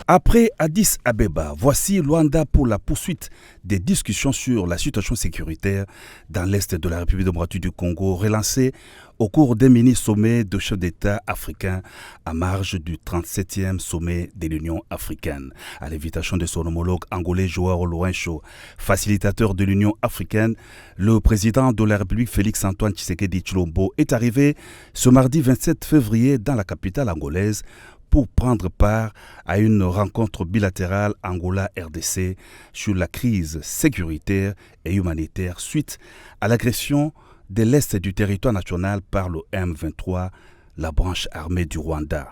Après Addis Abeba, voici Luanda pour la poursuite des discussions sur la situation sécuritaire dans l'est de la République démocratique du Congo, relancée au cours d'un mini-sommet de chefs d'État africains à marge du 37e sommet de l'Union africaine. À l'invitation de son homologue angolais Joao Lourenço, facilitateur de l'Union africaine, le président de la République Félix-Antoine Tshisekedi Tshilombo est arrivé ce mardi 27 février dans la capitale angolaise pour prendre part à une rencontre bilatérale Angola-RDC sur la crise sécuritaire et humanitaire suite à l'agression de l'est du territoire national par le M23, la branche armée du Rwanda.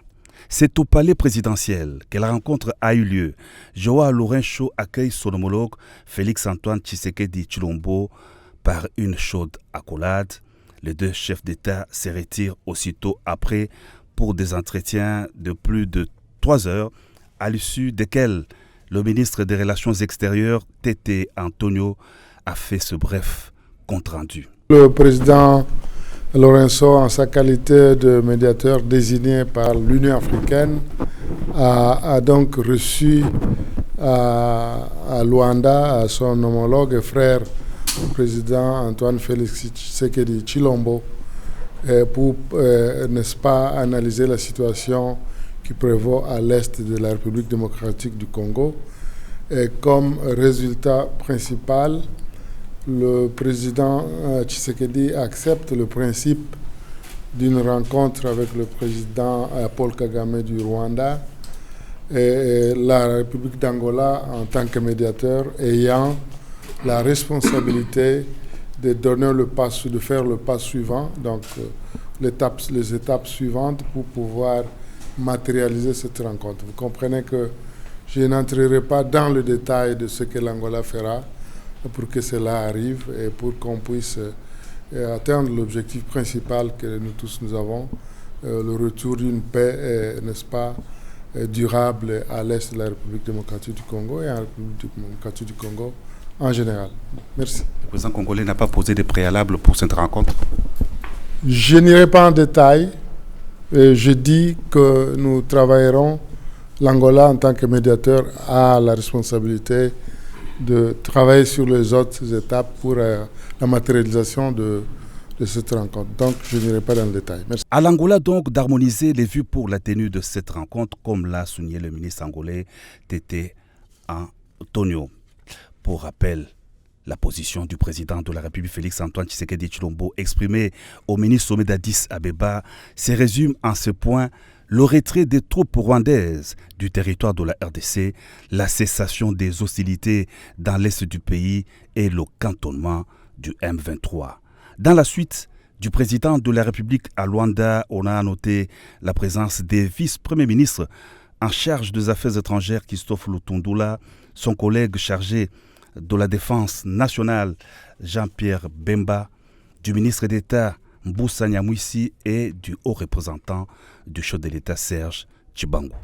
C'est au palais présidentiel que la rencontre a eu lieu. Joao Lourenço accueille son homologue Félix-Antoine Tshisekedi Tshilombo par une chaude accolade. Les deux chefs d'État se retirent aussitôt après pour des entretiens de plus de 3 heures, à l'issue desquels le ministre des Relations extérieures, Tété Antonio, a fait ce bref compte-rendu. Le président Lourenço, en sa qualité de médiateur désigné par l'Union africaine, a donc reçu à Luanda à son homologue et frère, le président Antoine Félix Tshisekedi Tshilombo, pour, n'est-ce pas, analyser la situation qui prévaut à l'est de la République démocratique du Congo. Et comme résultat principal, le président Tshisekedi accepte le principe d'une rencontre avec le président Paul Kagame du Rwanda et la République d'Angola en tant que médiateur ayant la responsabilité de donner le pas, de faire le pas suivant, donc les étapes suivantes pour pouvoir matérialiser cette rencontre. Vous comprenez que je n'entrerai pas dans le détail de ce que l'Angola fera pour que cela arrive et pour qu'on puisse atteindre l'objectif principal que nous tous nous avons, le retour d'une paix, n'est-ce pas, durable à l'est de la République démocratique du Congo et à la République démocratique du Congo en général. Merci. Le président congolais n'a pas posé de préalable pour cette rencontre? Je n'irai pas en détail. Je dis que nous travaillerons, l'Angola en tant que médiateur a la responsabilité de travailler sur les autres étapes pour la matérialisation de cette rencontre. Donc, je n'irai pas dans le détail. Merci. À l'Angola, donc, d'harmoniser les vues pour la tenue de cette rencontre, comme l'a souligné le ministre angolais Tété Antonio. Pour rappel, la position du président de la République Félix-Antoine Tshisekedi Tshilombo exprimée au mini-sommet d'Addis Abeba se résume en ce point: le retrait des troupes rwandaises du territoire de la RDC, la cessation des hostilités dans l'est du pays et le cantonnement du M23. Dans la suite du président de la République à Luanda, on a noté la présence des vice-premiers ministres en charge des affaires étrangères Christophe Lutundula, son collègue chargé de la Défense nationale Jean-Pierre Bemba, du ministre d'État Mbusa Nyamwisi et du haut représentant du chef de l'État Serge Tshibangu.